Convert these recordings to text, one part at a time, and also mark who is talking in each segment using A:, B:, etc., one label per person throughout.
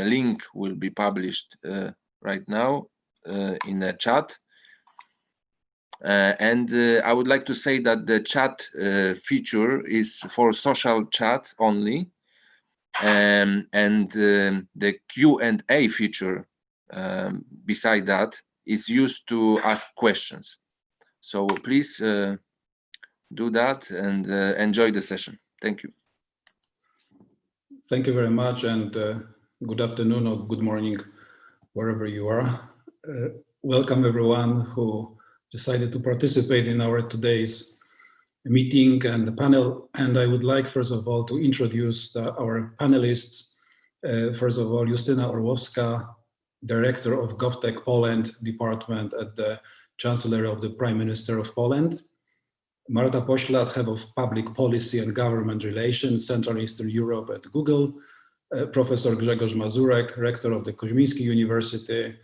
A: link will be published right now in the chat. And I would like to say that the chat feature is for social chat only, and the Q&A feature beside that is used to ask questions. So please do that and enjoy the session. Thank you.
B: Thank you very much, and good afternoon or good morning, wherever you are. Welcome everyone who decided to participate in our today's meeting and the panel. And I would like, first of all, to introduce our panelists. First of all, Justyna Orłowska, Director of GovTech Poland Department at the Chancellery of the Prime Minister of Poland. Marta Poślad, Head of Public Policy and Government Relations, Central Eastern Europe at Google. Professor Grzegorz Mazurek, Rector of the Koźmiński University,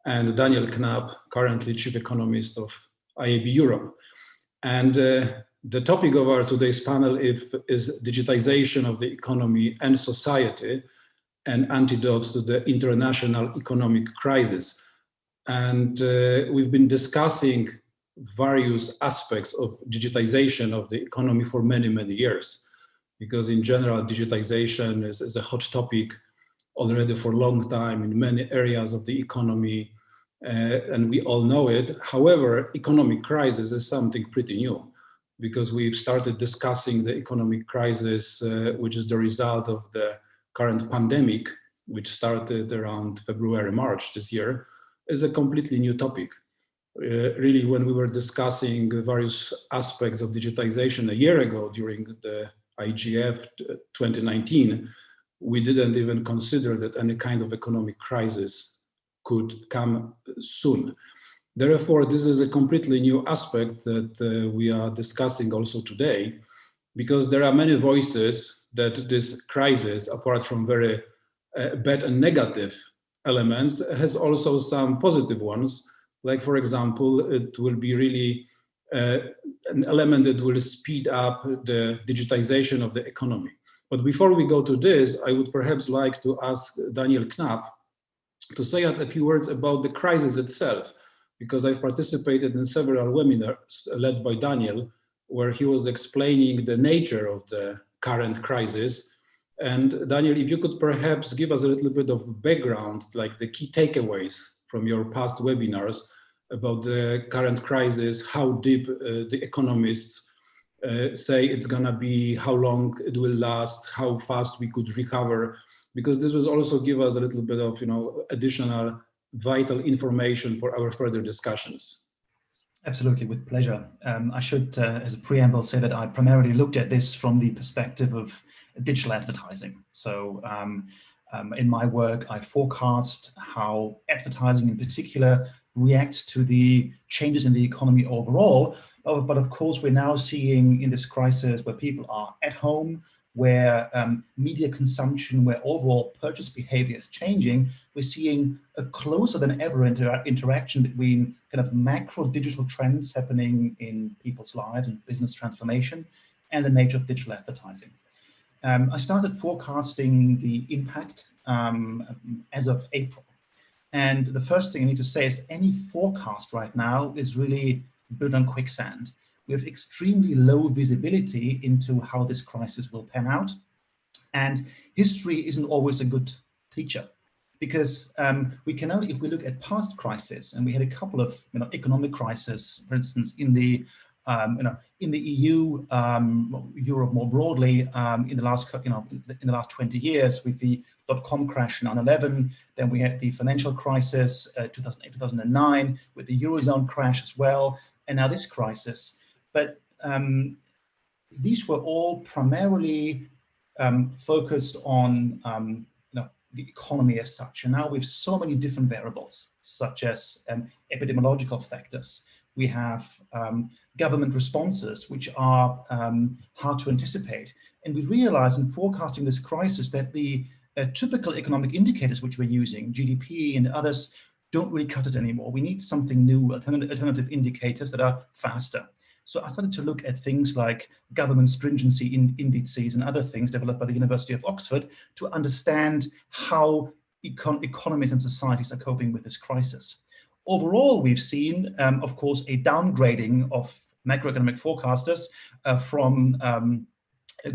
B: and Daniel Knapp, currently Chief Economist of IAB Europe. And the topic of our today's panel is digitization of the economy and society, an antidote to the international economic crisis. And we've been discussing various aspects of digitization of the economy for many, many years, because in general, digitization is a hot topic already for a long time in many areas of the economy, and we all know it. However, economic crisis is something pretty new, because we've started discussing the economic crisis, which is the result of the current pandemic, which started around February, March this year, is a completely new topic. Really, when we were discussing various aspects of digitization a year ago during the IGF 2019, we didn't even consider that any kind of economic crisis could come soon. Therefore, this is a completely new aspect that we are discussing also today, because there are many voices that this crisis, apart from very bad and negative elements, has also some positive ones. Like, for example, it will be really an element that will speed up the digitization of the economy. But before we go to this, I would perhaps like to ask Daniel Knapp to say a few words about the crisis itself, because I've participated in several webinars led by Daniel, where he was explaining the nature of the current crisis. And Daniel, if you could perhaps give us a little bit of background, like the key takeaways from your past webinars about the current crisis, how deep the economists say it's gonna be, how long it will last, how fast we could recover, because this will also give us a little bit of, additional vital information for our further discussions.
C: Absolutely, with pleasure. I should, as a preamble, say that I primarily looked at this from the perspective of digital advertising. So in my work, I forecast how advertising in particular reacts to the changes in the economy overall. But of course, we're now seeing in this crisis where people are at home, where media consumption, where overall purchase behavior is changing, we're seeing a closer than ever interaction between kind of macro digital trends happening in people's lives and business transformation and the nature of digital advertising. I started forecasting the impact as of April. And the first thing I need to say is any forecast right now is really built on quicksand. We have extremely low visibility into how this crisis will pan out. And history isn't always a good teacher, because we can only, if we look at past crises, and we had a couple of economic crises, for instance, in the in the EU, Europe more broadly, in the last in the last 20 years, with the .com crash in 9/11, then we had the financial crisis 2008, 2009, with the Eurozone crash as well, and now this crisis. But these were all primarily focused on the economy as such. And now we have so many different variables, such as epidemiological factors. We have government responses, which are hard to anticipate. And we realize in forecasting this crisis that the typical economic indicators which we're using, GDP and others, don't really cut it anymore. We need something new, alternative indicators that are faster. So I started to look at things like government stringency indices and other things developed by the University of Oxford to understand how economies and societies are coping with this crisis. Overall, we've seen, of course, a downgrading of macroeconomic forecasters from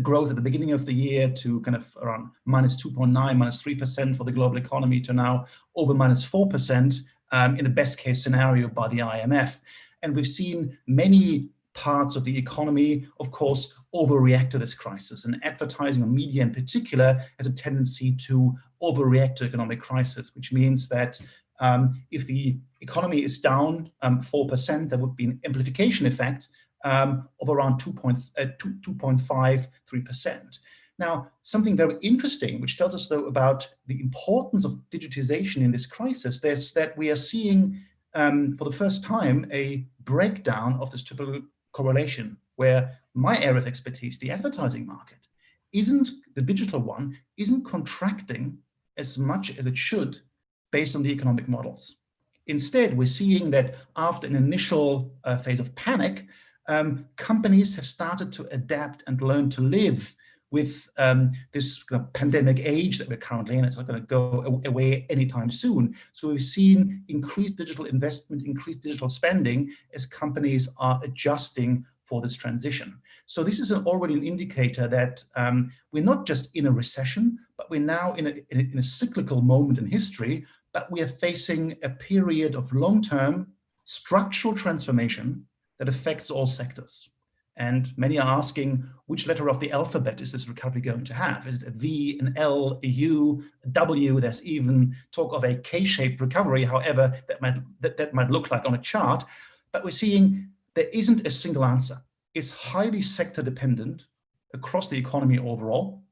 C: growth at the beginning of the year to kind of around -2.9, -3% for the global economy to now over -4% in the best case scenario by the IMF. And we've seen many parts of the economy, of course, overreact to this crisis. And advertising or media in particular has a tendency to overreact to economic crisis, which means that if the economy is down 4%, there would be an amplification effect of around 2.5, 3%. Now, something very interesting, which tells us though about the importance of digitization in this crisis, is that we are seeing for the first time a breakdown of this typical correlation, where my area of expertise, the advertising market, the digital one, isn't contracting as much as it should based on the economic models. Instead, we're seeing that after an initial phase of panic, companies have started to adapt and learn to live with this kind of pandemic age that we're currently in. It's not going to go away anytime soon. So we've seen increased digital investment, increased digital spending as companies are adjusting for this transition. So this is already an indicator that we're not just in a recession, but we're now in a cyclical moment in history, but we are facing a period of long-term structural transformation that affects all sectors. And many are asking, which letter of the alphabet is this recovery going to have? Is it a V, an L, a U, a W? There's even talk of a K-shaped recovery, however that might look like on a chart. But we're seeing there isn't a single answer. It's highly sector dependent across the economy overall.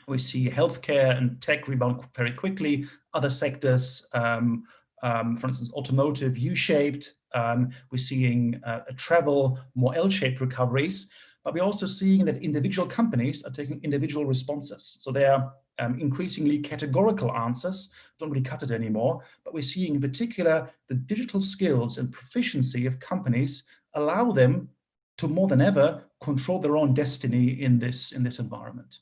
C: We see healthcare and tech rebound very quickly. Other sectors, for instance, automotive, U-shaped. We're seeing travel, more L-shaped recoveries, but we're also seeing that individual companies are taking individual responses. So they are increasingly categorical answers, don't really cut it anymore, but we're seeing in particular the digital skills and proficiency of companies allow them to more than ever control their own destiny in this environment.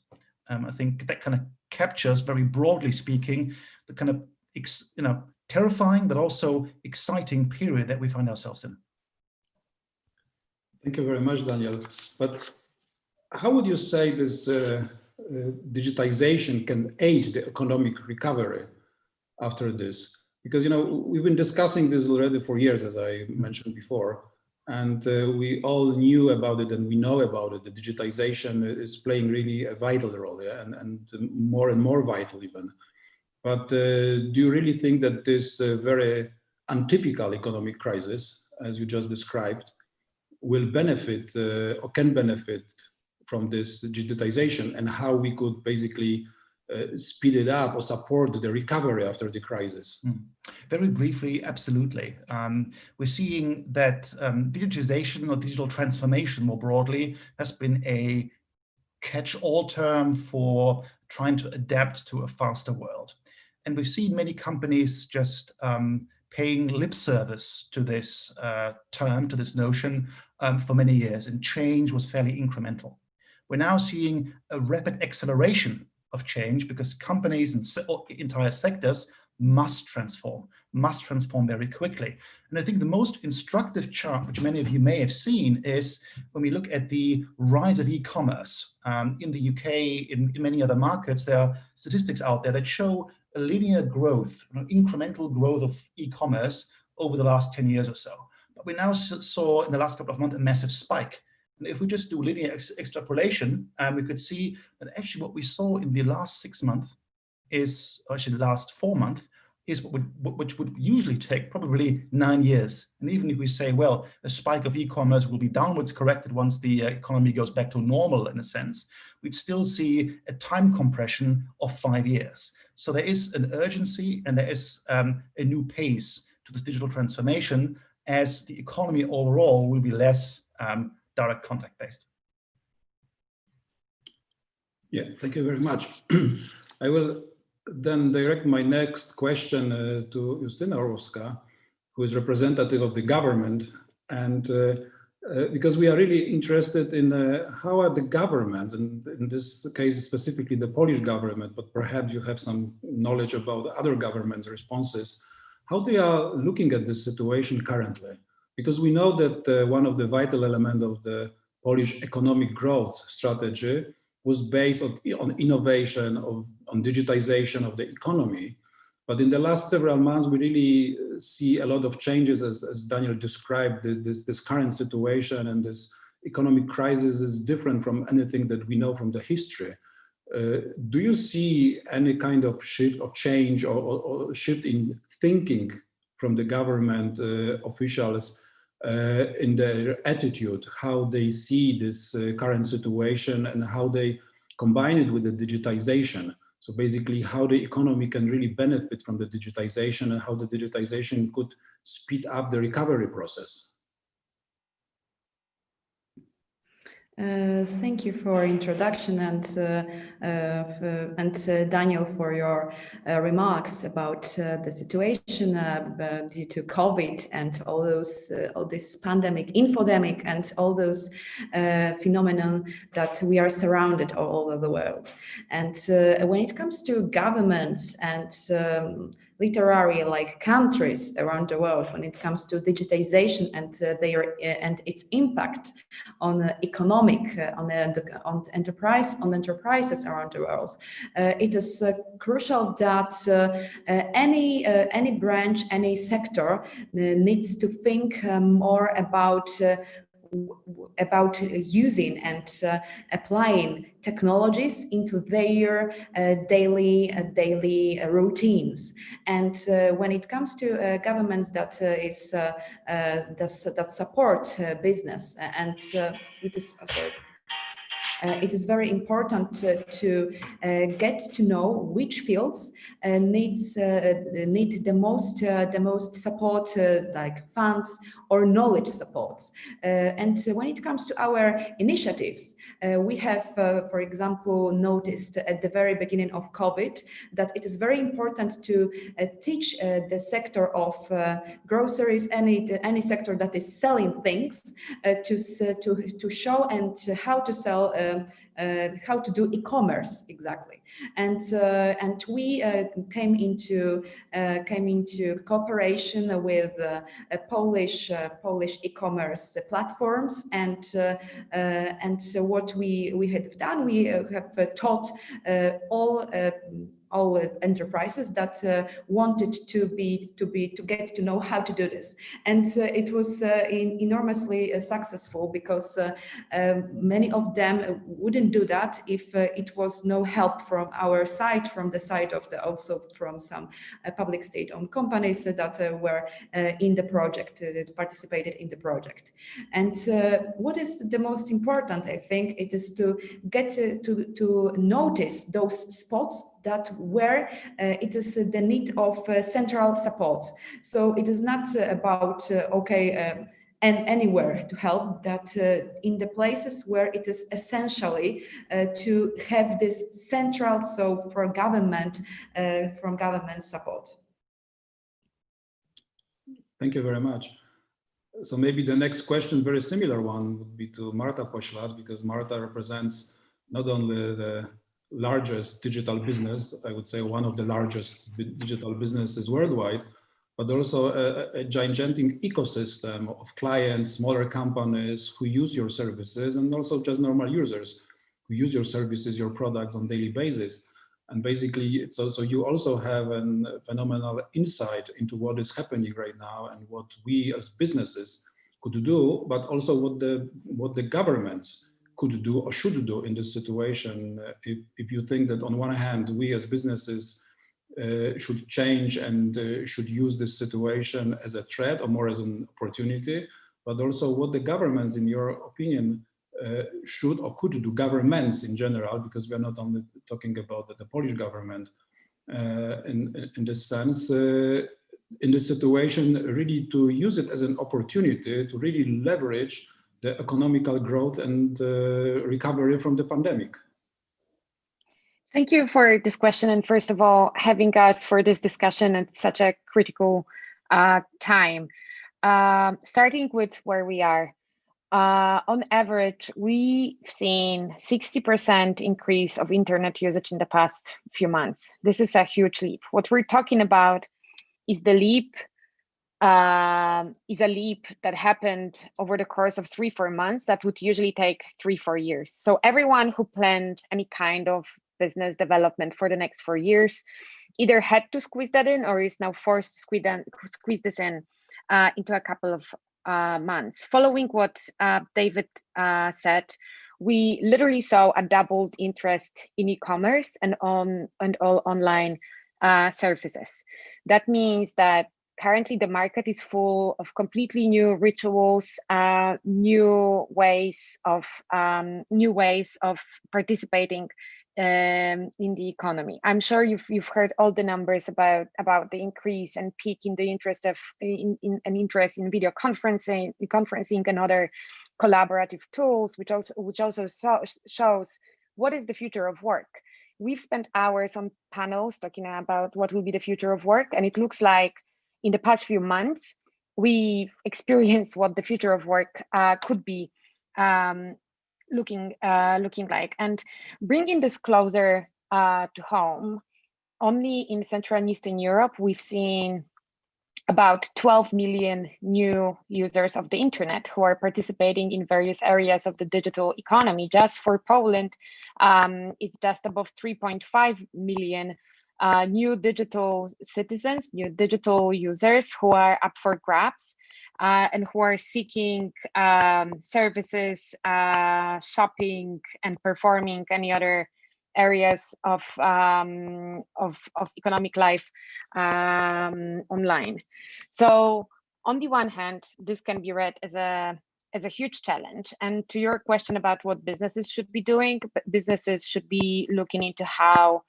C: I think that kind of captures, very broadly speaking, the kind of terrifying but also exciting period that we find ourselves in.
B: Thank you very much, Daniel. But how would you say this digitization can aid the economic recovery after this? Because we've been discussing this already for years, as I mentioned before, and we all knew about it and we know about it. The digitization is playing really a vital role, yeah? and more vital even. But do you really think that this very untypical economic crisis, as you just described, will benefit or can benefit from this digitization, and how we could basically speed it up or support the recovery after the crisis?
C: Very briefly, absolutely. We're seeing that digitization or digital transformation more broadly has been a catch-all term for trying to adapt to a faster world. And we've seen many companies just paying lip service to this term, to this notion for many years, and change was fairly incremental. We're now seeing a rapid acceleration of change because companies and entire sectors must transform very quickly. And I think the most instructive chart, which many of you may have seen, is when we look at the rise of e-commerce. In the UK, in many other markets, there are statistics out there that show a linear growth, incremental growth of e-commerce over the last 10 years or so. But we now saw in the last couple of months a massive spike. And if we just do linear extrapolation, we could see that actually what we saw in the last 6 months is, or actually the last 4 months, is which would usually take probably 9 years. And even if we say, well, the spike of e-commerce will be downwards corrected once the economy goes back to normal in a sense, we'd still see a time compression of 5 years. So there is an urgency and there is a new pace to this digital transformation as the economy overall will be less direct contact based.
B: Yeah, thank you very much. I will then direct my next question to Justyna Orłowska, who is representative of the government. And because we are really interested in how are the governments, and in this case specifically the Polish government, but perhaps you have some knowledge about other governments' responses, how they are looking at this situation currently. Because we know that one of the vital elements of the Polish economic growth strategy was based on innovation, on digitization of the economy. But in the last several months, we really see a lot of changes, as Daniel described. This current situation and this economic crisis is different from anything that we know from the history. Do you see any kind of shift or change or shift in thinking from the government officials in their attitude, how they see this current situation and how they combine it with the digitization? So basically how the economy can really benefit from the digitization and how the digitization could speed up the recovery process.
D: Thank you for introduction and Daniel for your remarks about the situation due to COVID and all this pandemic, infodemic, and all those phenomena that we are surrounded all over the world. And when it comes to governments and literary like countries around the world, when it comes to digitization and its impact on economic, on enterprises around the world, it is crucial that any branch, any sector needs to think more about using and applying technologies into their daily routines. And when it comes to governments that support business, and it is very important to get to know which fields need the most support, like funds or knowledge supports. And when it comes to our initiatives, we have, for example, noticed at the very beginning of COVID that it is very important to teach the sector of groceries, any sector that is selling things, to show and how to sell, how to do e-commerce exactly. And we came into cooperation with Polish e-commerce platforms, and so what we have done, we have taught all enterprises that wanted to get to know how to do this, and it was enormously successful, because many of them wouldn't do that if it was no help from our side, from the side of also from some public state-owned companies that were in the project, that participated in the project. And what is the most important, I think, it is to get to notice those spots that where it is the need of central support. So it is not about and anywhere to help, that in the places where it is essentially to have this central, so for government, from government support.
B: Thank you very much. So maybe the next question, very similar one, would be to Marta Poślad, because Marta represents not only the largest digital business, I would say one of the largest digital businesses worldwide, but also a gigantic ecosystem of clients, smaller companies who use your services, and also just normal users who use your services, your products on a daily basis. And basically, so you also have a phenomenal insight into what is happening right now and what we as businesses could do, but also what the governments could do or should do in this situation. If you think that on one hand, we as businesses should change and should use this situation as a threat or more as an opportunity, but also what the governments, in your opinion, should or could do, governments in general, because we are not only talking about the Polish government in this sense, in this situation, really to use it as an opportunity to really leverage the economical growth and recovery from the pandemic.
E: Thank you for this question, and first of all, having us for this discussion at such a critical time. Starting with where we are, on average, we've seen 60% increase of internet usage in the past few months. This is a huge leap. What we're talking about is the leap, is a leap that happened over the course of 3-4 months that would usually take 3-4 years. So everyone who planned any kind of business development for the next 4 years either had to squeeze that in or is now forced to squeeze this in into a couple of months. Following what David said, we literally saw a doubled interest in e-commerce and all online services. That means that currently the market is full of completely new rituals, new ways of participating in the economy. I'm sure you've heard all the numbers about the increase and peak in the interest in video conferencing and other collaborative tools, which also shows what is the future of work. We've spent hours on panels talking about what will be the future of work, and it looks like in the past few months we've experienced what the future of work could be looking like. And bringing this closer to home, only in Central and Eastern Europe, we've seen about 12 million new users of the internet who are participating in various areas of the digital economy. Just for Poland, it's just above 3.5 million new digital citizens, new digital users who are up for grabs. And who are seeking services, shopping, and performing any other areas of economic life online. So on the one hand, this can be read as a huge challenge. And to your question about what businesses should be doing, businesses should be looking into how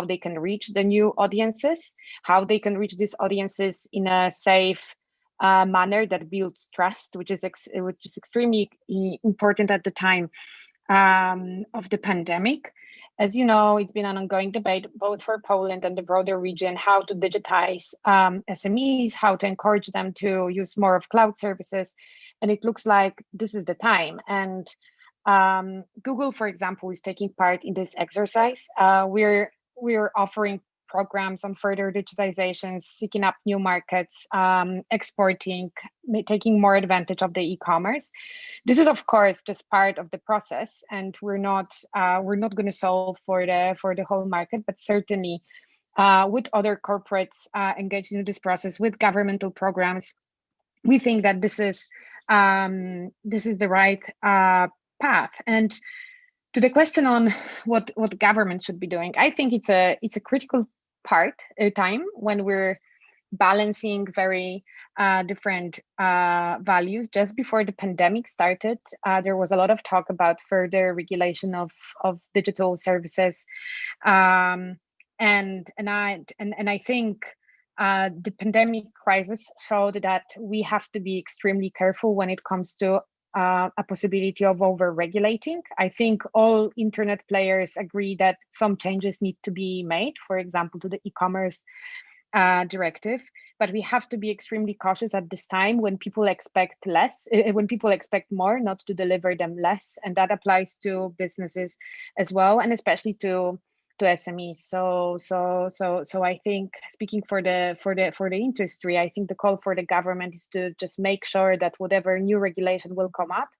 E: they can reach the new audiences, how they can reach these audiences in a safe manner that builds trust, which is extremely important at the time of the pandemic. As you know, it's been an ongoing debate both for Poland and the broader region, how to digitize SMEs, how to encourage them to use more of cloud services. And it looks like this is the time. And Google, for example, is taking part in this exercise. We're offering programs on further digitization, seeking up new markets, exporting, taking more advantage of the e-commerce. This is, of course, just part of the process, and we're not going to solve for the whole market, but certainly with other corporates engaged in this process, with governmental programs, we think that this is the right path. And to the question on what government should be doing, I think it's a critical time when we're balancing very different values. Just before the pandemic started, there was a lot of talk about further regulation of digital services, and I think the pandemic crisis showed that we have to be extremely careful when it comes to a possibility of over-regulating. I think all internet players agree that some changes need to be made, for example, to the e-commerce directive, but we have to be extremely cautious at this time when people expect more, not to deliver them less, and that applies to businesses as well, and especially to SMEs. So I think, speaking for the industry, I think the call for the government is to just make sure that whatever new regulation will come up,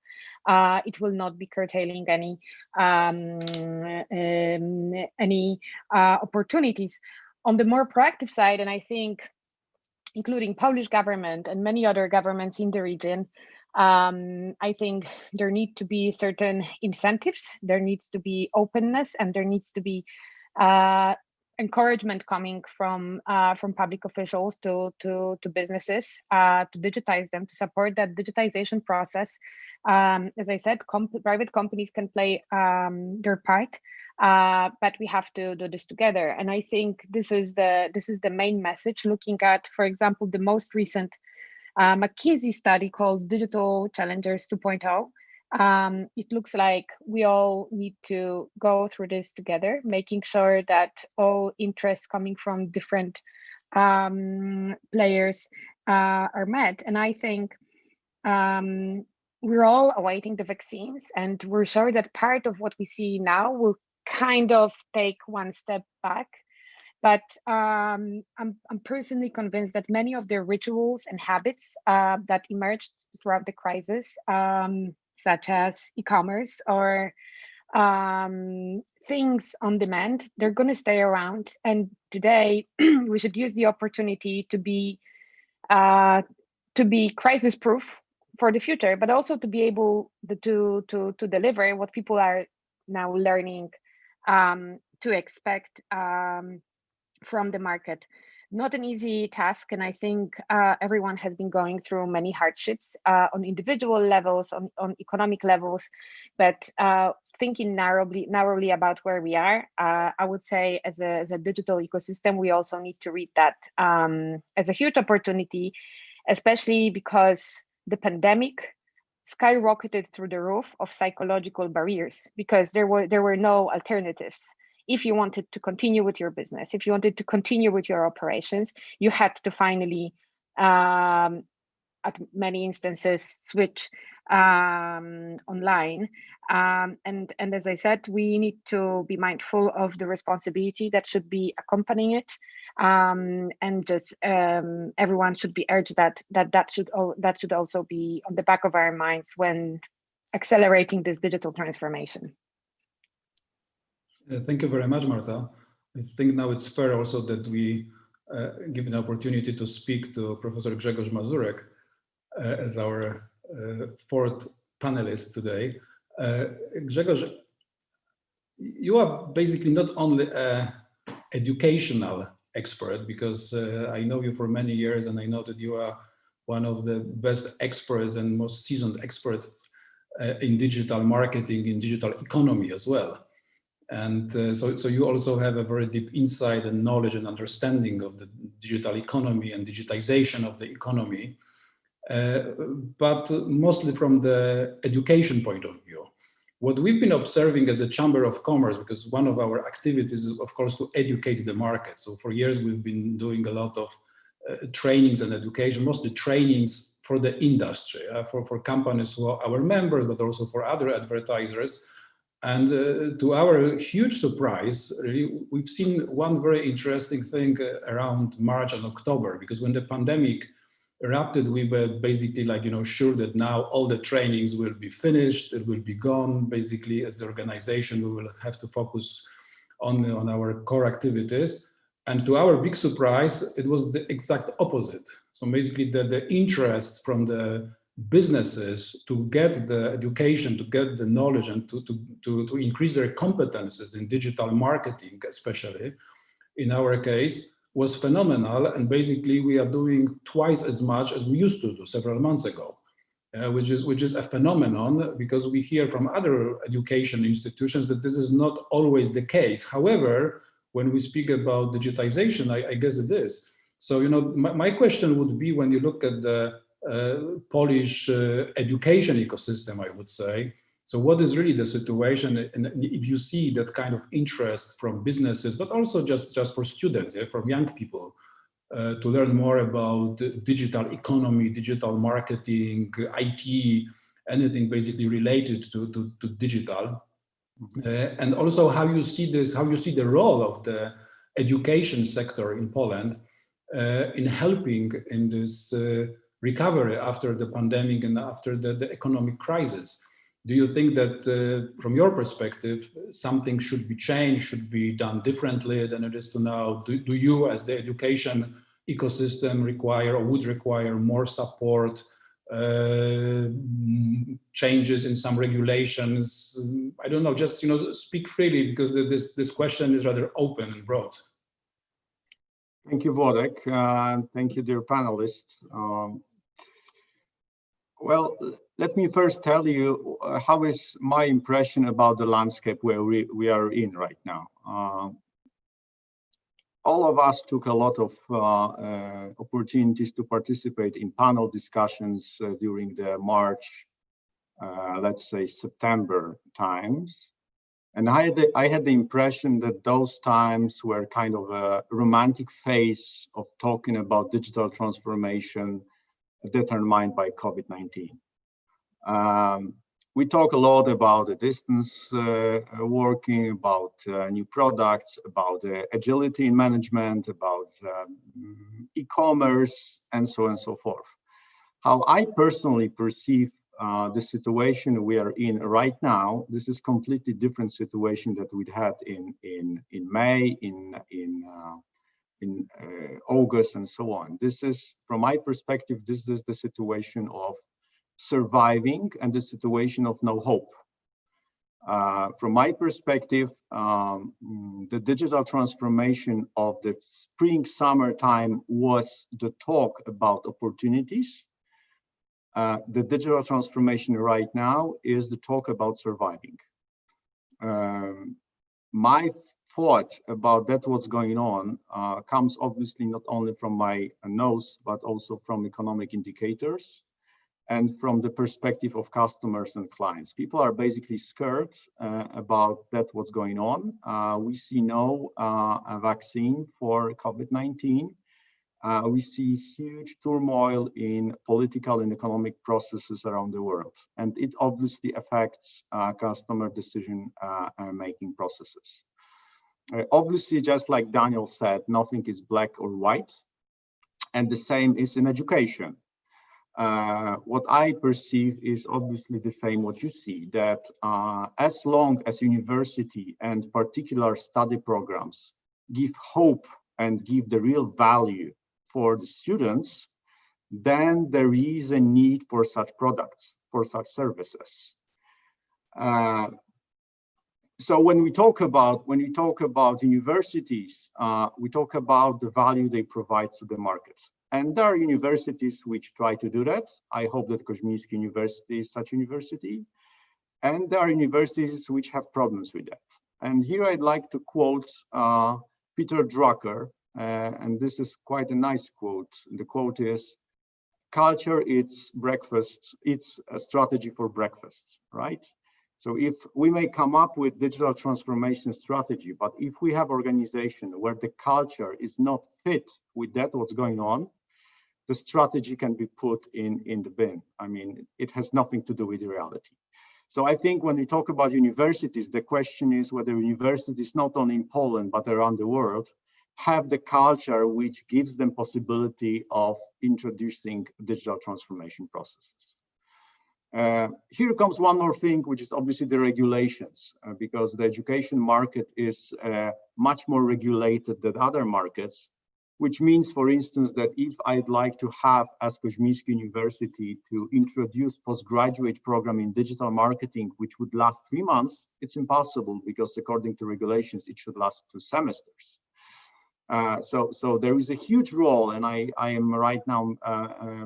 E: it will not be curtailing any opportunities. On the more proactive side, and I think including Polish government and many other governments in the region, I think there need to be certain incentives, there needs to be openness, and there needs to be encouragement coming from public officials to businesses to digitize them, to support that digitization process. As I said, private companies can play their part, but we have to do this together. And I think this is the main message. Looking at, for example, the most recent McKinsey study called Digital Challengers 2.0. It looks like we all need to go through this together, making sure that all interests coming from different players are met. And I think we're all awaiting the vaccines, and we're sure that part of what we see now will kind of take one step back. But I'm personally convinced that many of the rituals and habits that emerged throughout the crisis, such as e-commerce or things on demand, they're going to stay around. And today, we should use the opportunity to be crisis-proof for the future, but also to be able to deliver what people are now learning to expect from the market. Not an easy task, and I think everyone has been going through many hardships on individual levels, on economic levels, but thinking narrowly about where we are, I would say as a digital ecosystem, we also need to read that as a huge opportunity, especially because the pandemic skyrocketed through the roof of psychological barriers, because there were no alternatives. If you wanted to continue with your business, if you wanted to continue with your operations, you had to finally, at many instances, switch online. And as I said, we need to be mindful of the responsibility that should be accompanying it. And just everyone should be urged that should also be on the back of our minds when accelerating this digital transformation.
B: Thank you very much, Marta. I think now it's fair also that we give an opportunity to speak to Professor Grzegorz Mazurek as our fourth panelist today. Grzegorz, you are basically not only an educational expert, because I know you for many years, and I know that you are one of the best experts and most seasoned experts in digital marketing, in digital economy as well. And so you also have a very deep insight and knowledge and understanding of the digital economy and digitization of the economy, but mostly from the education point of view. What we've been observing as a Chamber of Commerce, because one of our activities is, of course, to educate the market. So for years, we've been doing a lot of trainings and education, mostly trainings for the industry, for companies who are our members, but also for other advertisers. And to our huge surprise, really, we've seen one very interesting thing around March and October, because when the pandemic erupted, we were basically sure that now all the trainings will be finished, it will be gone. Basically, as the organization, we will have to focus on our core activities. And to our big surprise, it was the exact opposite. So basically, the interest from the businesses to get the education, to get the knowledge, and to increase their competences in digital marketing, especially in our case, was phenomenal. And basically we are doing twice as much as we used to do several months ago, which is a phenomenon, because we hear from other education institutions that this is not always the case. However, when we speak about digitization, I guess it is. So, my question would be, when you look at the Polish education ecosystem, I would say, so what is really the situation? And if you see that kind of interest from businesses, but also just for students, from young people, to learn more about digital economy, digital marketing, IT, anything basically related to digital. And also how you see this, how you see the role of the education sector in Poland in helping in this recovery after the pandemic and after the economic crisis. Do you think that from your perspective, something should be changed, should be done differently than it is to now? Do you, as the education ecosystem, require or would require more support, changes in some regulations? I don't know, just speak freely, because this question is rather open and broad.
F: Thank you, Wodek. Thank you, dear panelists. Well, let me first tell you how is my impression about the landscape where we are in right now. All of us took a lot of opportunities to participate in panel discussions during the March, let's say September times. And I had the impression that those times were kind of a romantic phase of talking about digital transformation determined by COVID-19. We talk a lot about the distance working, about new products, about agility in management, about e-commerce, and so on and so forth. How I personally perceive the situation we are in right now, this is completely different situation that we'd had in May, in August, and so on. This is, from my perspective, this is the situation of surviving and the situation of no hope. From my perspective, the digital transformation of the spring summer time was the talk about opportunities. The digital transformation right now is the talk about surviving. My thought about that, what's going on, comes obviously not only from my nose, but also from economic indicators and from the perspective of customers and clients. People are basically scared about that, what's going on. We see no vaccine for COVID-19. We see huge turmoil in political and economic processes around the world. And it obviously affects customer decision making processes. Obviously, just like Daniel said, nothing is black or white. And the same is in education. What I perceive is obviously the same what you see, that as long as university and particular study programs give hope and give the real value for the students, then there is a need for such products, for such services. So when we talk about universities, we talk about the value they provide to the market. And there are universities which try to do that. I hope that Koźmiński University is such a university. And there are universities which have problems with that. And here I'd like to quote Peter Drucker, and this is quite a nice quote. The quote is, "Culture, it's breakfast, it's a strategy for breakfast," right? So if we may come up with digital transformation strategy, but if we have organization where the culture is not fit with that, what's going on, the strategy can be put in the bin. I mean, it has nothing to do with reality. So I think when we talk about universities, the question is whether universities, not only in Poland, but around the world, have the culture which gives them possibility of introducing digital transformation processes. Here comes one more thing, which is obviously the regulations, because the education market is much more regulated than other markets, which means, for instance, that if I'd like to have, as Koźmiński University, to introduce postgraduate program in digital marketing, which would last 3 months, it's impossible because according to regulations, it should last 2 semesters. So there is a huge role, and I am right now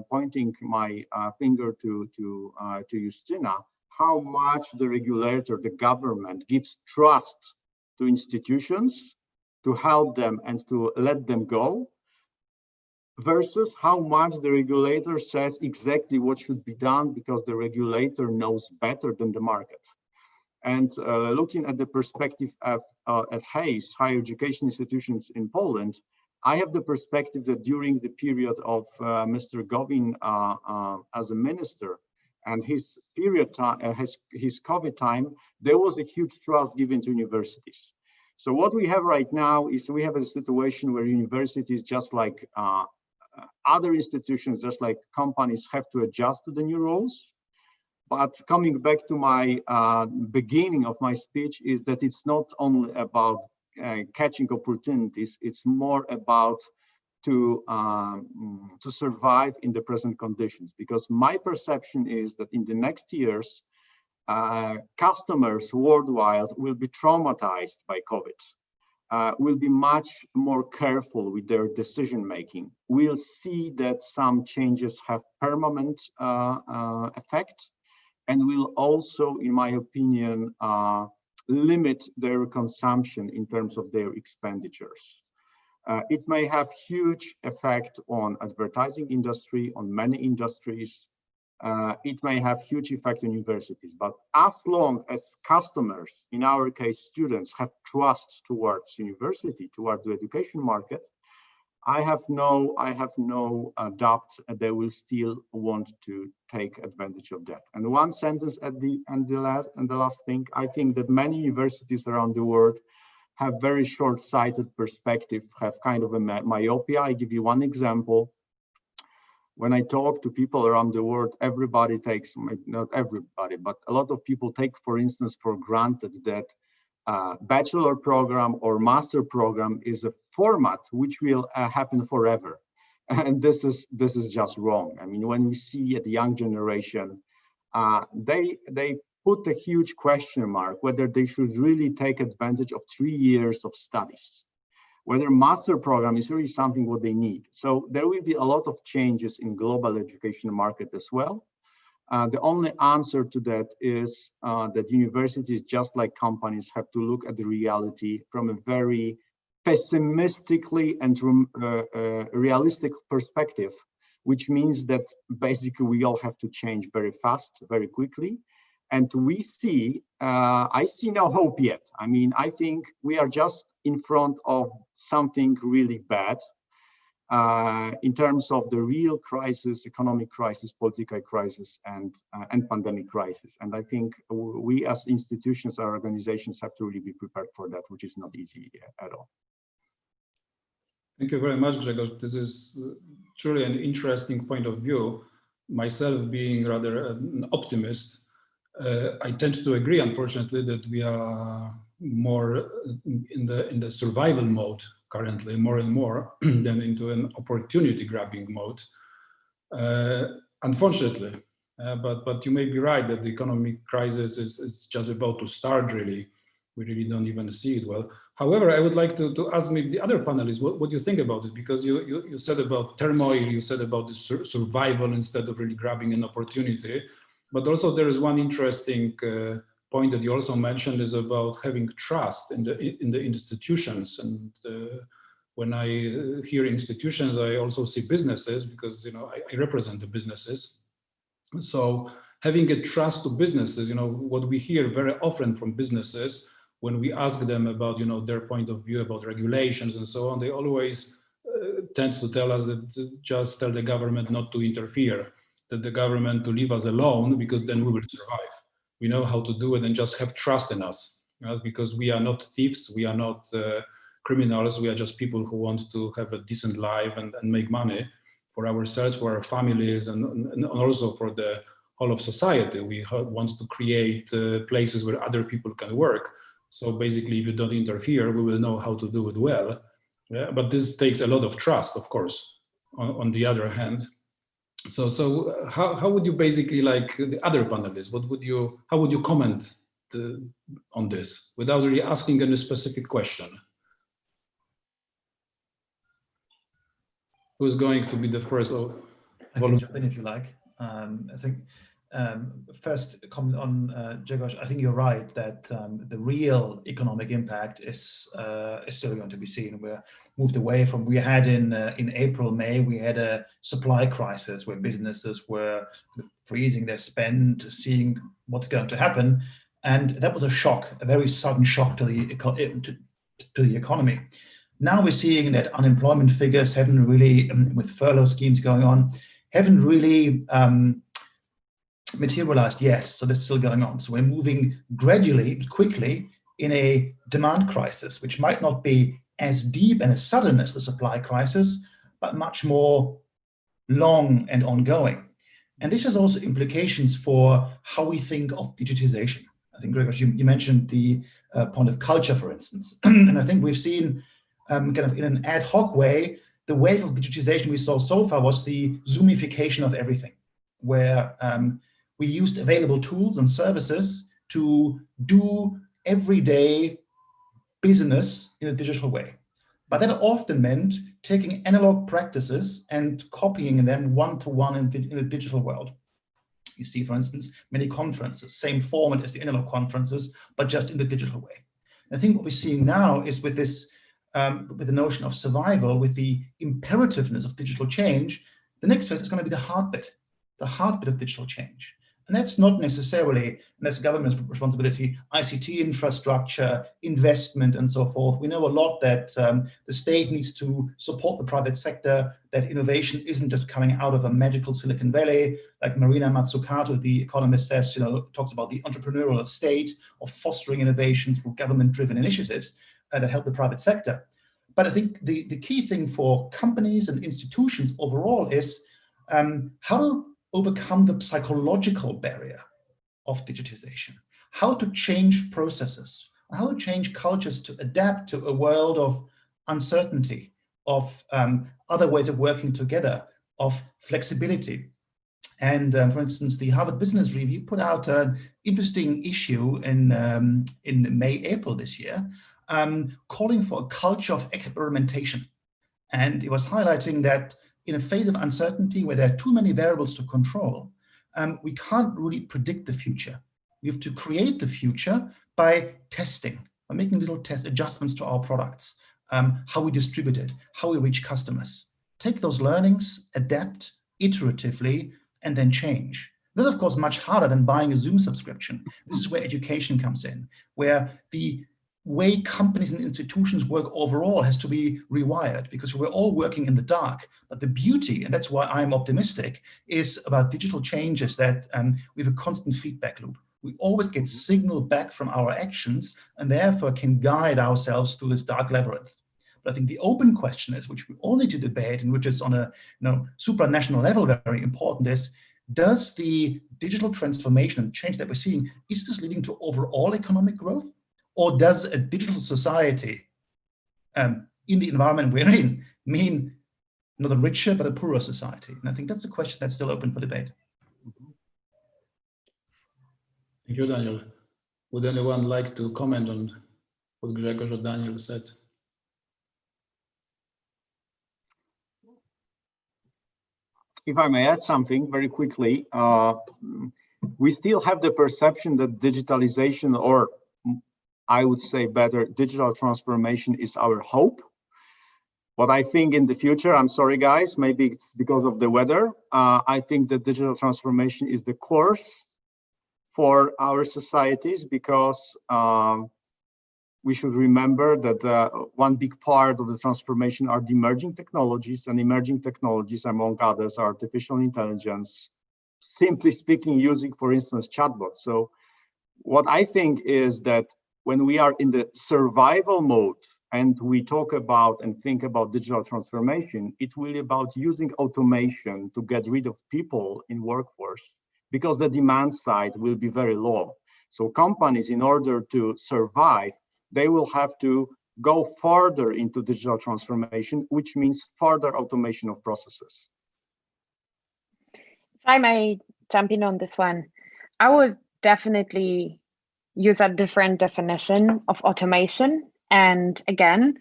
F: pointing my finger to Justyna, how much the regulator, the government, gives trust to institutions to help them and to let them go, versus how much the regulator says exactly what should be done because the regulator knows better than the market. And looking at the perspective of at HEIS, higher education institutions in Poland, I have the perspective that during the period of Mr. Gowin as a minister and his period time, his COVID time, there was a huge trust given to universities. So what we have right now is we have a situation where universities, just like other institutions, just like companies, have to adjust to the new rules. But coming back to my beginning of my speech is that it's not only about catching opportunities, it's more about to survive in the present conditions. Because my perception is that in the next years, customers worldwide will be traumatized by COVID, will be much more careful with their decision making. We'll see that some changes have permanent effect, and will also, in my opinion, limit their consumption in terms of their expenditures. It may have huge effect on advertising industry, on many industries. It may have huge effect on universities, but as long as customers, in our case, students, have trust towards university, towards the education market, I have no doubt they will still want to take advantage of that. And one sentence at the end, the last thing, I think that many universities around the world have very short-sighted perspective, have kind of a myopia. I give you one example. When I talk to people around the world, everybody takes, not everybody, but a lot of people take, for instance, for granted that bachelor program or master program is a format which will happen forever. And this is just wrong. I mean, when we see at the young generation, they put a huge question mark whether they should really take advantage of 3 years of studies, whether master program is really something what they need. So there will be a lot of changes in global education market as well. The only answer to that is that universities, just like companies, have to look at the reality from a very pessimistically and realistic perspective, which means that basically we all have to change very fast, very quickly. And we see, I see no hope yet. I mean, I think we are just in front of something really bad in terms of the real crisis, economic crisis, political crisis, and pandemic crisis. And I think we as institutions, our organizations have to really be prepared for that, which is not easy at all.
B: Thank you very much, Grzegorz. This is truly an interesting point of view. Myself being rather an optimist, I tend to agree, unfortunately, that we are more in the survival mode currently, more and more, than into an opportunity grabbing mode. Unfortunately, but you may be right that the economic crisis is just about to start, really. We really don't even see it well. However, I would like to ask maybe the other panelists what you think about it, because you said about turmoil, you said about the survival instead of really grabbing an opportunity. But also there is one interesting point that you also mentioned is about having trust in the institutions. And when I hear institutions, I also see businesses, because I represent the businesses. So having a trust to businesses, what we hear very often from businesses when we ask them about their point of view about regulations and so on, they always tend to tell us that just tell the government not to interfere, that the government to leave us alone, because then we will survive. We know how to do it, and just have trust in us, because we are not thieves, we are not criminals, we are just people who want to have a decent life and make money for ourselves, for our families, and also for the whole of society. We want to create places where other people can work. So basically, if you don't interfere, we will know how to do it well. Yeah? But this takes a lot of trust, of course, on the other hand. So how would you basically, like the other panelists, how would you comment on this without really asking any specific question? Who's going to be the first?
C: I can jump in if you like. I think first comment on Grzegorz. I think you're right that the real economic impact is still going to be seen. We're moved away from, we had in April, May, we had a supply crisis where businesses were freezing their spend, seeing what's going to happen, and that was a shock, a very sudden shock to the economy. Now we're seeing that unemployment figures haven't really, with furlough schemes going on, haven't really materialized yet. So that's still going on. So we're moving gradually, but quickly, in a demand crisis, which might not be as deep and as sudden as the supply crisis, but much more long and ongoing. And this has also implications for how we think of digitization. I think, Grzegorz, you mentioned the point of culture, for instance. And I think we've seen kind of in an ad hoc way, the wave of digitization we saw so far was the Zoomification of everything, where we used available tools and services to do everyday business in a digital way. But that often meant taking analog practices and copying them one-to-one in the digital world. You see, for instance, many conferences, same format as the analog conferences, but just in the digital way. I think what we're seeing now is with this, with the notion of survival, with the imperativeness of digital change, the next phase is going to be the heartbeat of digital change. And that's not necessarily, and that's government's responsibility, ICT infrastructure, investment, and so forth. We know a lot that the state needs to support the private sector, that innovation isn't just coming out of a magical Silicon Valley, like Marina Mazzucato, the economist, says, talks about the entrepreneurial state of fostering innovation through government-driven initiatives that help the private sector. But I think the key thing for companies and institutions overall is how to overcome the psychological barrier of digitization, how to change processes, how to change cultures to adapt to a world of uncertainty, of other ways of working together, of flexibility. And for instance, the Harvard Business Review put out an interesting issue in May, April this year, calling for a culture of experimentation. And it was highlighting that in a phase of uncertainty where there are too many variables to control, we can't really predict the future. We have to create the future by testing, by making little test adjustments to our products, how we distribute it, how we reach customers. Take those learnings, adapt iteratively, and then change. This is, of course, much harder than buying a Zoom subscription. This is where education comes in, where the way companies and institutions work overall has to be rewired, because we're all working in the dark. But the beauty, and that's why I'm optimistic, is about digital changes that we have a constant feedback loop. We always get signal back from our actions and therefore can guide ourselves through this dark labyrinth. But I think the open question is, which we all need to debate and which is on a supranational level very important, is does the digital transformation and change that we're seeing, is this leading to overall economic growth? Or does a digital society in the environment we're in mean not a richer, but a poorer society? And I think that's a question that's still open for debate.
B: Thank you, Daniel. Would anyone like to comment on what Grzegorz or Daniel said?
F: If I may add something very quickly, we still have the perception that digitalization, or I would say better, digital transformation is our hope. What I think in the future, I'm sorry guys, maybe it's because of the weather, I think that digital transformation is the course for our societies, because we should remember that one big part of the transformation are the emerging technologies, and emerging technologies, among others, are artificial intelligence, simply speaking, using, for instance, chatbots. So what I think is that when we are in the survival mode and we talk about and think about digital transformation, it's really about using automation to get rid of people in workforce, because the demand side will be very low. So companies, in order to survive, they will have to go further into digital transformation, which means further automation of processes.
E: If I may jump in on this one, I would definitely use a different definition of automation. And again,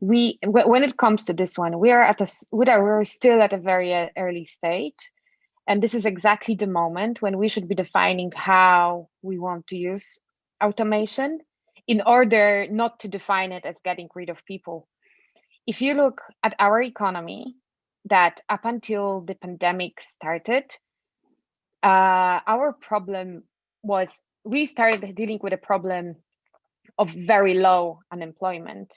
E: when it comes to this one, we're still at a very early stage. And this is exactly the moment when we should be defining how we want to use automation in order not to define it as getting rid of people. If you look at our economy, that up until the pandemic started, our problem was we started dealing with a problem of very low unemployment.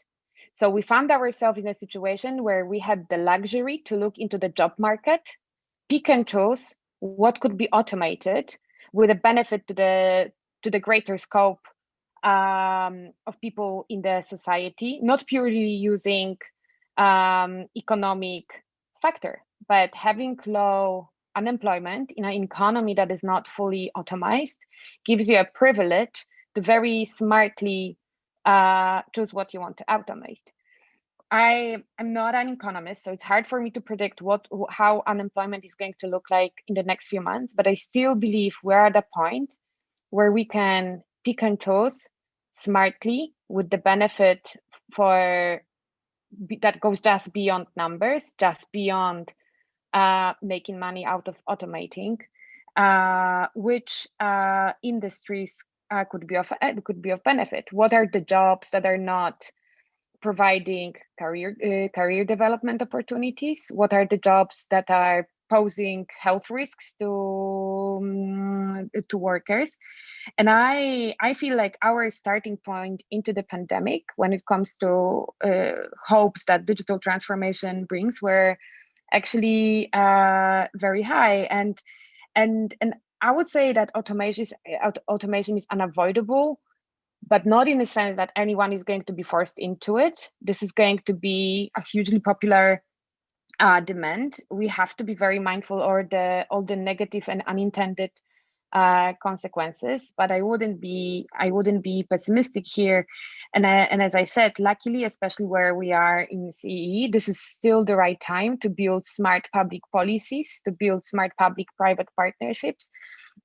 E: So we found ourselves in a situation where we had the luxury to look into the job market, pick and choose what could be automated with a benefit to the greater scope of people in the society, not purely using economic factor, but having low unemployment in an economy that is not fully automized gives you a privilege to very smartly choose what you want to automate. I am not an economist, so it's hard for me to predict how unemployment is going to look like in the next few months, but I still believe we're at a point where we can pick and choose smartly with the benefit that goes just beyond numbers, just beyond making money out of automating, which industries could be of benefit. What are the jobs that are not providing career development opportunities? What are the jobs that are posing health risks to workers. And I feel like our starting point into the pandemic, when it comes to hopes that digital transformation brings, were actually very high. And I would say that automation is unavoidable, but not in the sense that anyone is going to be forced into it. This is going to be a hugely popular demand. We have to be very mindful of all the negative and unintended consequences, but I wouldn't be pessimistic here. And as I said, luckily, especially where we are in CEE, this is still the right time to build smart public policies, to build smart public-private partnerships,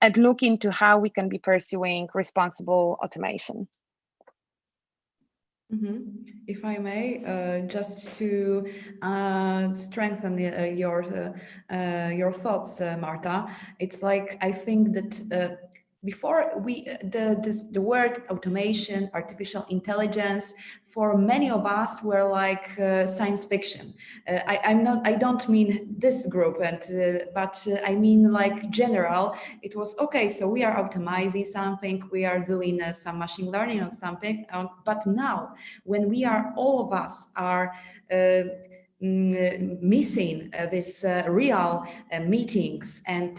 E: and look into how we can be pursuing responsible automation.
D: If I may, just to strengthen your thoughts, Marta, it's like I think that before the word automation, artificial intelligence, for many of us were like science fiction. I don't mean this group, but I mean like general. It was okay. So we are optimizing something, we are doing some machine learning or something. But now, when we are, all of us are missing this real meetings and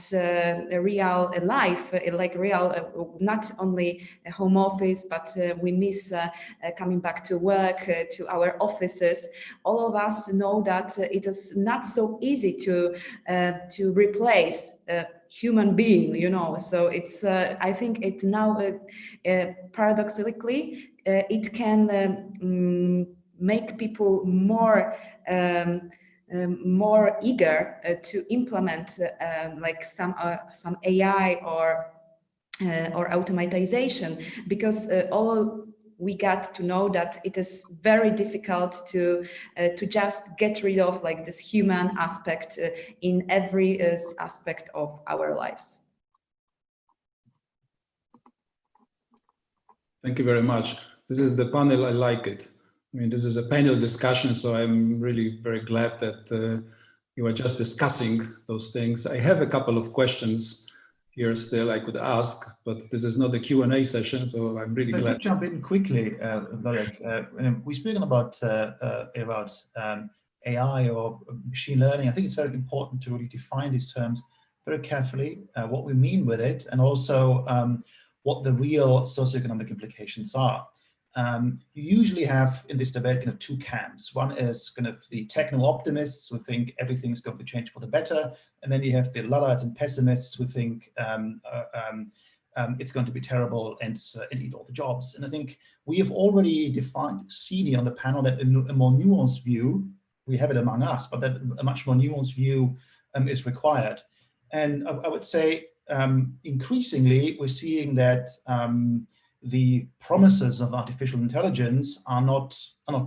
D: real life, like real, not only home office, but we miss coming back to work, to our offices. All of us know that it is not so easy to replace human being, you know. So it's I think it now paradoxically it can make people more eager to implement like some AI or automatization, because all we got to know that it is very difficult to just get rid of like this human aspect in every aspect of our lives.
B: Thank you very much. This is the panel. I like it. I mean, this is a panel discussion, so I'm really very glad that you are just discussing those things. I have a couple of questions here still I could ask, but this is not a Q&A session, so I'm really glad.
C: I could jump in quickly, Marek. We've spoken about AI or machine learning. I think it's very important to really define these terms very carefully, what we mean with it, and also what the real socioeconomic implications are. You usually have in this debate kind of two camps. One is kind of the techno-optimists who think everything is going to change for the better, and then you have the Luddites and pessimists who think it's going to be terrible and eat all the jobs. And I think we have already seen on the panel that a more nuanced view, we have it among us, but that a much more nuanced view is required. And I would say increasingly we're seeing that the promises of artificial intelligence are not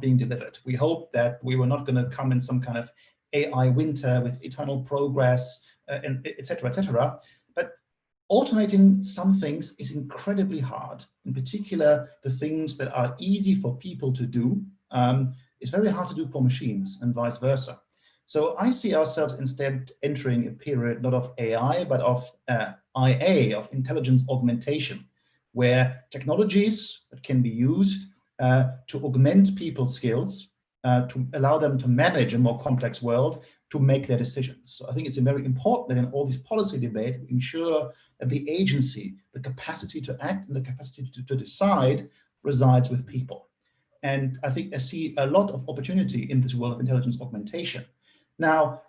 C: being delivered. We hope that we were not going to come in some kind of AI winter with eternal progress, and et cetera, but automating some things is incredibly hard. In particular, the things that are easy for people to do is very hard to do for machines, and vice versa. So I see ourselves instead entering a period not of AI, but of IA, of intelligence augmentation, where technologies that can be used to augment people's skills, to allow them to manage a more complex world, to make their decisions. So I think it's very important that in all these policy debates, we ensure that the agency, the capacity to act and the capacity to decide resides with people. And I think I see a lot of opportunity in this world of intelligence augmentation. Now,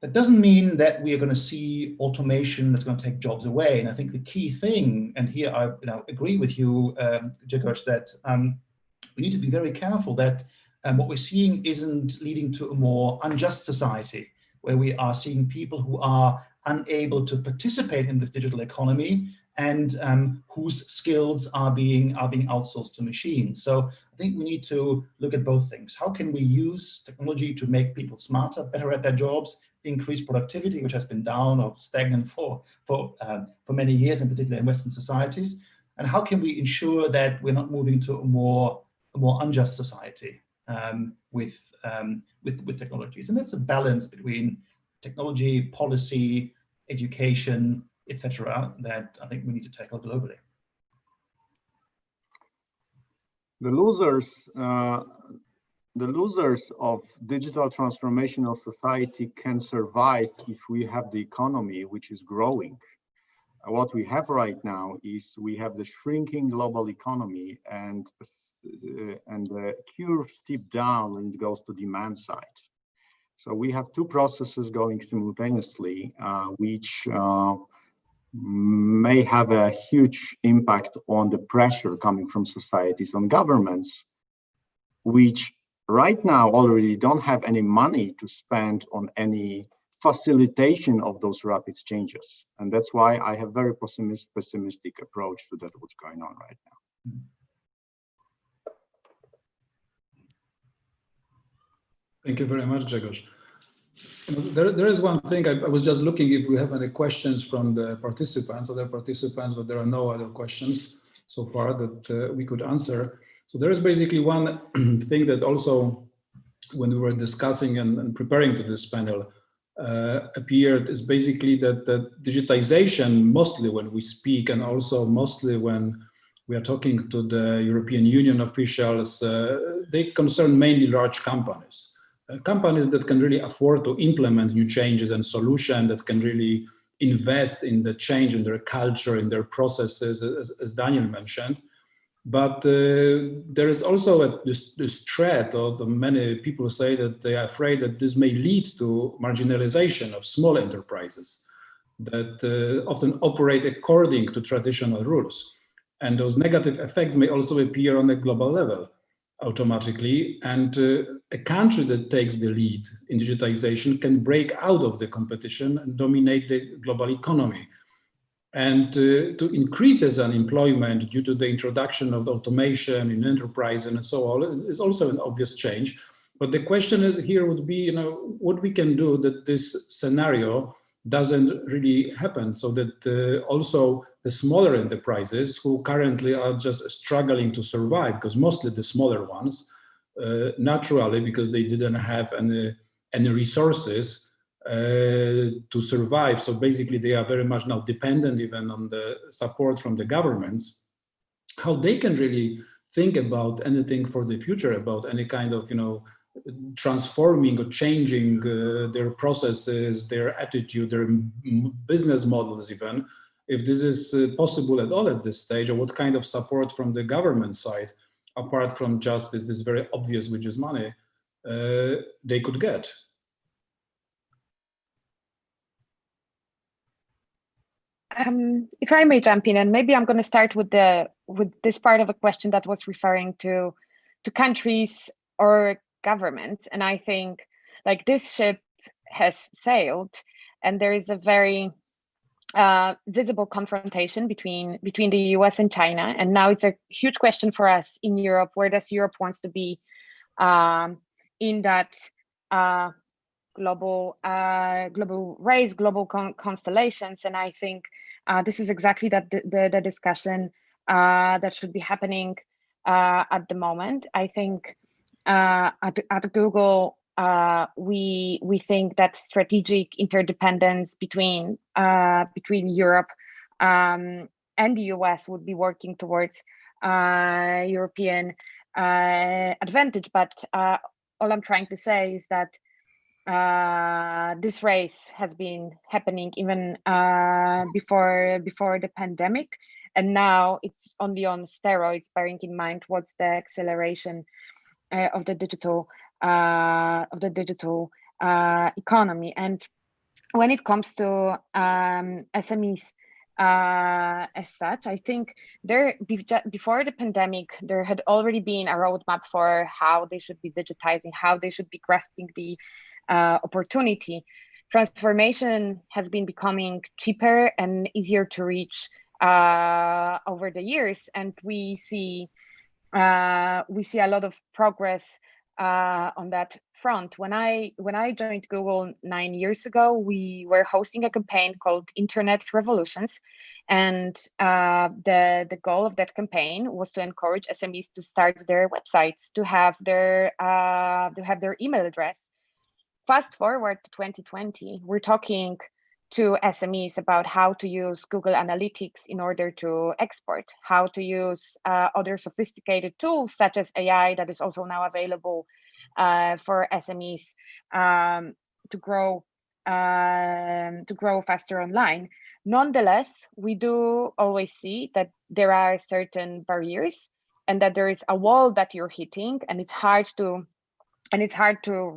C: that doesn't mean that we are going to see automation that's going to take jobs away. And I think the key thing, and here I agree with you, Grzegorz, that we need to be very careful that what we're seeing isn't leading to a more unjust society, where we are seeing people who are unable to participate in this digital economy and whose skills are being outsourced to machines. So I think we need to look at both things. How can we use technology to make people smarter, better at their jobs, increase productivity, which has been down or stagnant for many years, in particular in Western societies? And how can we ensure that we're not moving to a more unjust society with technologies? And that's a balance between technology, policy, education, etc., that I think we need to tackle globally.
F: The losers of digital transformation of society can survive if we have the economy which is growing. What we have right now is we have the shrinking global economy and the curve steep down when it goes to demand side. So we have two processes going simultaneously, which may have a huge impact on the pressure coming from societies on governments, which right now already don't have any money to spend on any facilitation of those rapid changes. And that's why I have very pessimistic approach to that, what's going on right now.
B: Thank you very much, Grzegorz. There is one thing, I was just looking if we have any questions from the participants, other participants, but there are no other questions so far that we could answer. So there is basically one thing that also, when we were discussing and preparing to this panel, appeared is basically that the digitization, mostly when we speak and also mostly when we are talking to the European Union officials, they concern mainly large companies. Companies that can really afford to implement new changes and solutions, that can really invest in the change in their culture, in their processes, as Daniel mentioned. But there is also this threat, or many people say that they are afraid that this may lead to marginalization of small enterprises that often operate according to traditional rules. And those negative effects may also appear on a global level automatically. And a country that takes the lead in digitization can break out of the competition and dominate the global economy. And to increase this unemployment due to the introduction of automation in enterprise and so on is also an obvious change. But the question here would be, what we can do that this scenario doesn't really happen, so that also the smaller enterprises who currently are just struggling to survive, because mostly the smaller ones, naturally, because they didn't have any resources to survive. So basically they are very much now dependent even on the support from the governments, how they can really think about anything for the future, about any kind of, transforming or changing their processes, their attitude, their business models even, if this is possible at all at this stage, or what kind of support from the government side, apart from just this very obvious, which is money, they could get.
E: If I may jump in, and maybe I'm going to start with this part of a question that was referring to countries or governments, and I think like this ship has sailed, and there is a very visible confrontation between the US and China, and now it's a huge question for us in Europe. Where does Europe wants to be in that global race, global constellations? And I think this is exactly the discussion that should be happening at the moment. I think at Google, we think that strategic interdependence between Europe and the US would be working towards European advantage. But all I'm trying to say is that this race has been happening even before the pandemic, and now it's only on steroids, bearing in mind what's the acceleration of the digital economy. And when it comes to SMEs as such, I think before the pandemic, there had already been a roadmap for how they should be digitizing, how they should be grasping the opportunity. Transformation has been becoming cheaper and easier to reach over the years, and we see a lot of progress on that front. When I joined Google 9 years ago, we were hosting a campaign called Internet Revolutions, and the goal of that campaign was to encourage SMEs to start their websites, to have their email address fast forward to 2020, we're talking to SMEs about how to use Google Analytics in order to export, how to use other sophisticated tools such as AI that is also now available for SMEs to grow faster online. Nonetheless, we do always see that there are certain barriers and that there is a wall that you're hitting, and it's hard to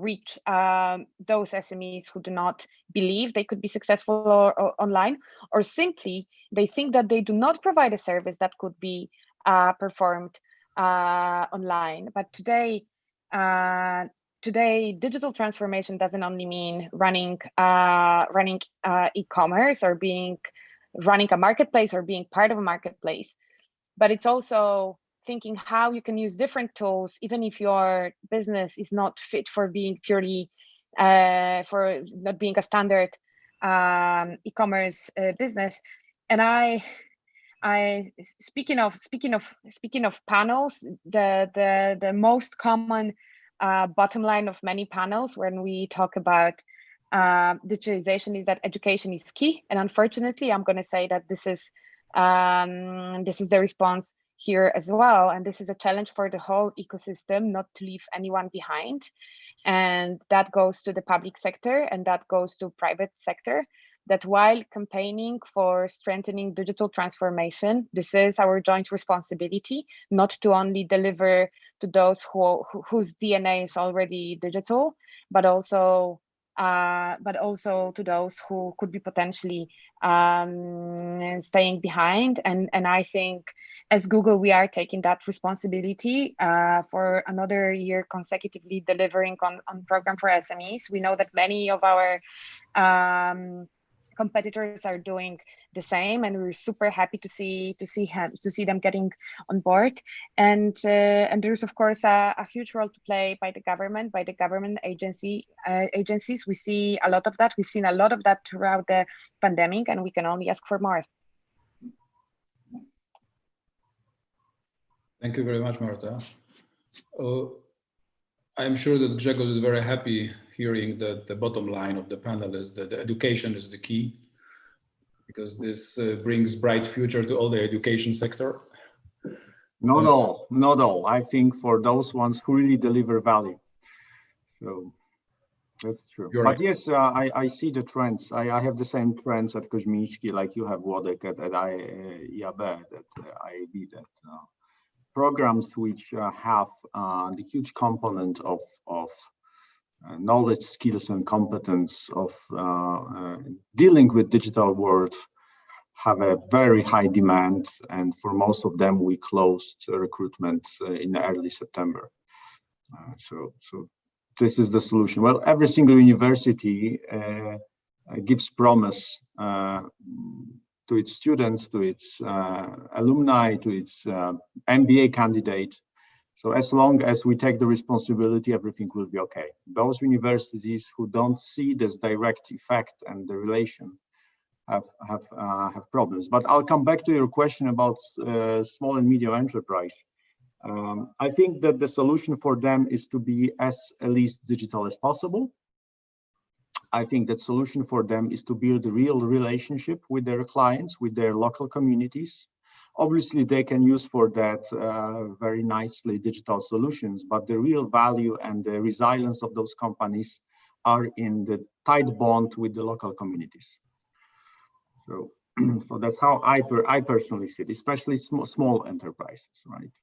E: reach those SMEs who do not believe they could be successful online, or simply they think that they do not provide a service that could be performed online. But today, digital transformation doesn't only mean running e-commerce or running a marketplace or being part of a marketplace, but it's also thinking how you can use different tools, even if your business is not fit for being purely for not being a standard e-commerce business. And I speaking of panels, the most common bottom line of many panels when we talk about digitalization is that education is key. And unfortunately, I'm going to say that this is the response here as well. And this is a challenge for the whole ecosystem, not to leave anyone behind. And that goes to the public sector and that goes to private sector, that while campaigning for strengthening digital transformation, this is our joint responsibility, not to only deliver to those whose DNA is already digital, but also to those who could be potentially staying behind. And I think as Google, we are taking that responsibility for another year consecutively delivering on program for SMEs. We know that many of our competitors are doing the same, and we're super happy to see them getting on board. And there's of course a huge role to play by the government agencies. We see a lot of that. We've seen a lot of that throughout the pandemic, and we can only ask for more.
B: Thank you very much, Marta. I'm sure that Grzegorz is very happy hearing that the bottom line of the panel is that the education is the key, because this brings bright future to all the education sector.
F: Not all. I think for those ones who really deliver value. So that's true.
B: You're
F: but
B: right.
F: Yes, I see the trends. I have the same trends at Koźmiński, like you have Włodek at IAB, that IAB, that programs which have the huge component of knowledge, skills, and competence of dealing with digital world have a very high demand, and for most of them we closed recruitment in early September. So this is the solution. Well, every single university gives promise to its students, to its alumni, to its MBA candidate. So as long as we take the responsibility, everything will be okay. Those universities who don't see this direct effect and the relation have problems. But I'll come back to your question about small and medium enterprise. I think that the solution for them is to be as least digital as possible. I think that solution for them is to build a real relationship with their clients, with their local communities. Obviously, they can use for that very nicely digital solutions, but the real value and the resilience of those companies are in the tight bond with the local communities. So that's how I personally see it, especially small enterprises, right?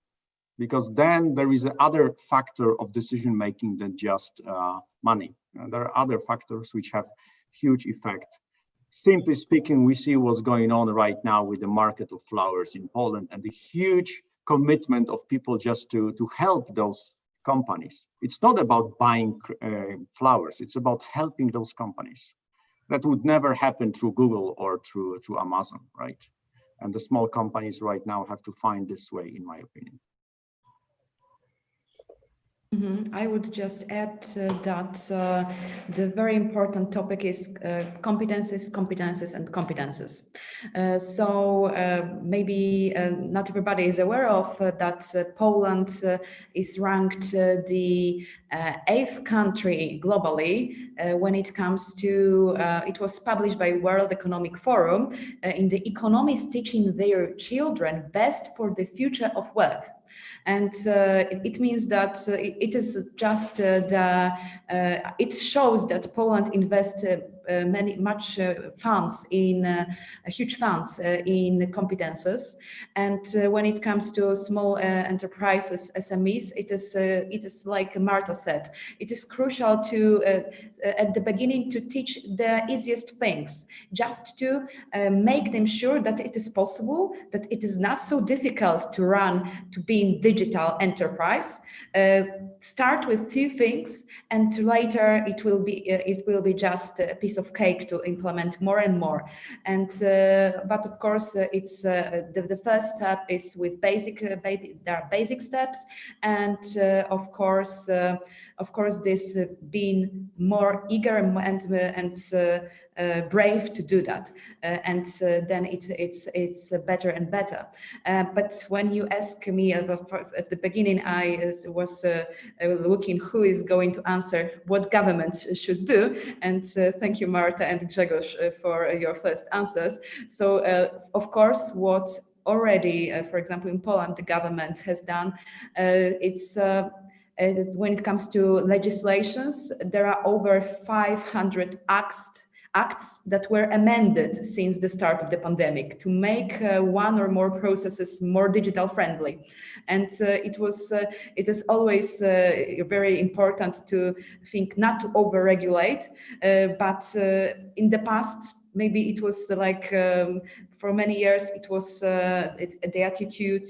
F: Because then there is another factor of decision making than just money. There are other factors which have huge effect. Simply speaking, we see what's going on right now with the market of flowers in Poland and the huge commitment of people just to help those companies. It's not about buying flowers, it's about helping those companies. That would never happen through Google or through Amazon, right? And the small companies right now have to find this way, in my opinion.
D: I would just add that the very important topic is competences, competences, and competences. So maybe not everybody is aware of that Poland is ranked the 8th country globally when it comes to, it was published by World Economic Forum in the economists teaching their children best for the future of work. And it means that it is just it shows that Poland invests huge funds in competences. And when it comes to small enterprises, SMEs, it is like Marta said, it is crucial to at the beginning to teach the easiest things, just to make them sure that it is possible, that it is not so difficult to be in digital enterprise. Start with few things, and later it will be just a piece of cake to implement more and more. And but of course, it's the first step is with there are basic steps, and of course, this being more eager and brave to do that, and then it's better and better. But when you ask me at the beginning, I was looking who is going to answer what government should do, and thank you, Marta and Grzegorz, for your first answers. So of course, what already, for example, in Poland, the government has done, when it comes to legislations, there are over 500 acts that were amended since the start of the pandemic to make one or more processes more digital friendly. And it is always very important to think not to over-regulate, but in the past, maybe it was like for many years, it was the attitude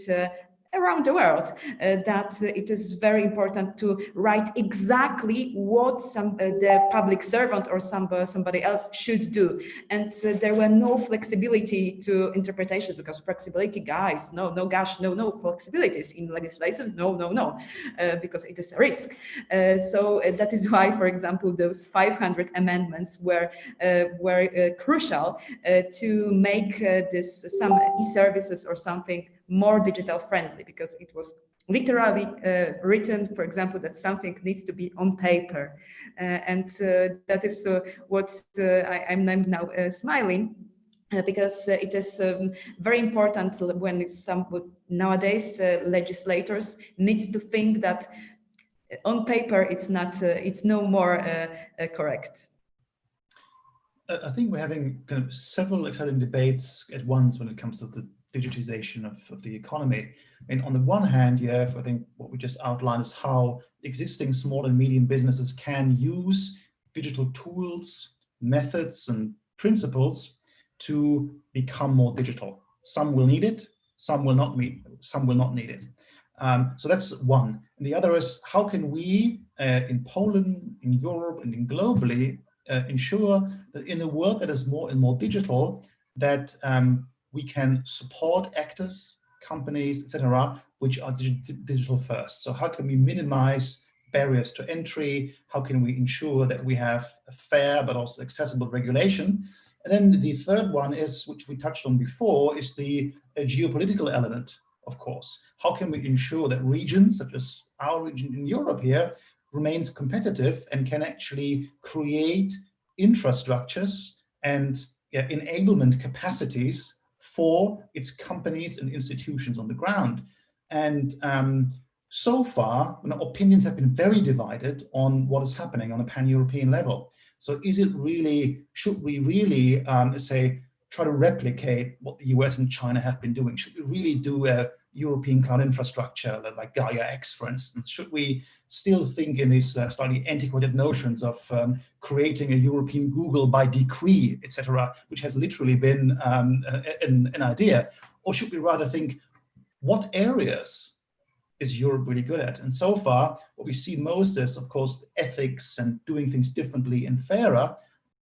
D: around the world that it is very important to write exactly what the public servant or somebody else should do, and there were no flexibility to interpretation, because flexibility, guys, no flexibilities in legislation, no, because it is a risk. So that is why, for example, those 500 amendments were crucial to make some e-services or something more digital friendly, because it was literally written, for example, that something needs to be on paper. And that is what I'm now smiling, because it is very important when nowadays legislators needs to think that on paper it's no more correct.
C: I think we're having kind of several exciting debates at once when it comes to the digitization of the economy. And on the one hand, you have, I think what we just outlined is how existing small and medium businesses can use digital tools, methods, and principles to become more digital. Some will need it, some will not need it. So that's one. And the other is, how can we in Poland, in Europe, and in globally ensure that in a world that is more and more digital, that we can support actors, companies, etc., which are digital first. So how can we minimize barriers to entry? How can we ensure that we have a fair but also accessible regulation? And then the third one is, which we touched on before, is the geopolitical element, of course. How can we ensure that regions, such as our region in Europe here, remains competitive and can actually create infrastructures and enablement capacities for its companies and institutions on the ground? And so far, opinions have been very divided on what is happening on a pan-European level. So is it really, should we really, say, try to replicate what the US and China have been doing? Should we really do a European cloud infrastructure like Gaia X, for instance? Should we still think in these slightly antiquated notions of creating a European Google by decree, etc., which has literally been an idea? Or should we rather think, what areas is Europe really good at? And so far, what we see most is, of course, ethics and doing things differently and fairer,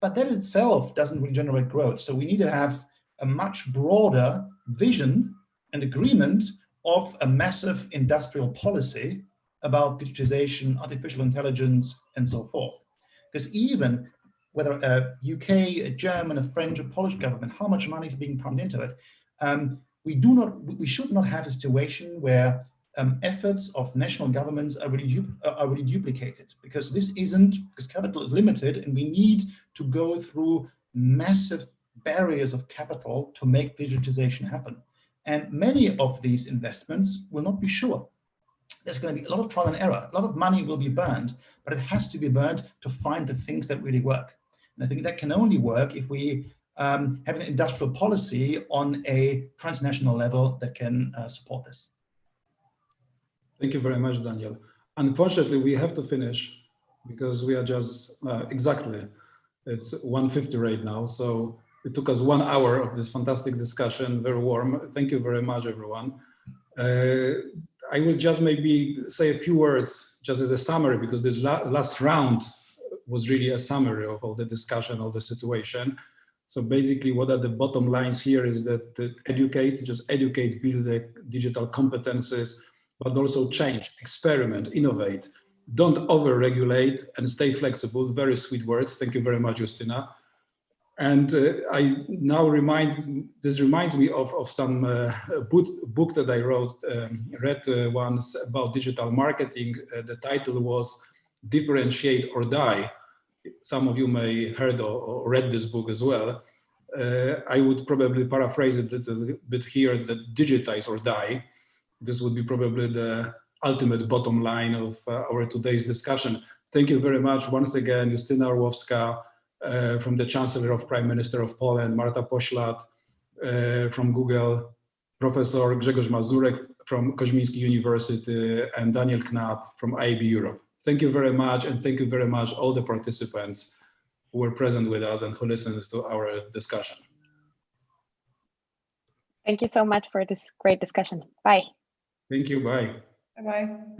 C: but that itself doesn't really generate growth. So we need to have a much broader vision and agreement of a massive industrial policy about digitization, artificial intelligence, and so forth. Because even whether a UK, a German, a French, a Polish government, how much money is being pumped into it, we should not have a situation where efforts of national governments are really duplicated, because because capital is limited, and we need to go through massive barriers of capital to make digitization happen. And many of these investments will not be sure. There's going to be a lot of trial and error. A lot of money will be burned, but it has to be burned to find the things that really work. And I think that can only work if we have an industrial policy on a transnational level that can support this.
B: Thank you very much, Daniel. Unfortunately, we have to finish because we are just exactly, it's 1:50 right now. So it took us 1 hour of this fantastic discussion, very warm. Thank you very much, everyone. I will just maybe say a few words just as a summary, because this last round was really a summary of all the discussion, of the situation. So basically what are the bottom lines here is that educate, build the digital competences, but also change, experiment, innovate, don't over-regulate, and stay flexible. Very sweet words. Thank you very much, Justyna. And I now this reminds me of some book that I read once about digital marketing. The title was Differentiate or Die. Some of you may heard or read this book as well. I would probably paraphrase it a little bit here, that digitize or die. This would be probably the ultimate bottom line of our today's discussion. Thank you very much once again, Justyna Orłowska, from the Chancellor of Prime Minister of Poland, Marta Poślad from Google, Professor Grzegorz Mazurek from Koźmiński University, and Daniel Knapp from IAB Europe. Thank you very much, and thank you very much all the participants who were present with us and who listened to our discussion.
E: Thank you so much for this great discussion. Bye.
B: Thank you, bye.
D: Bye-bye.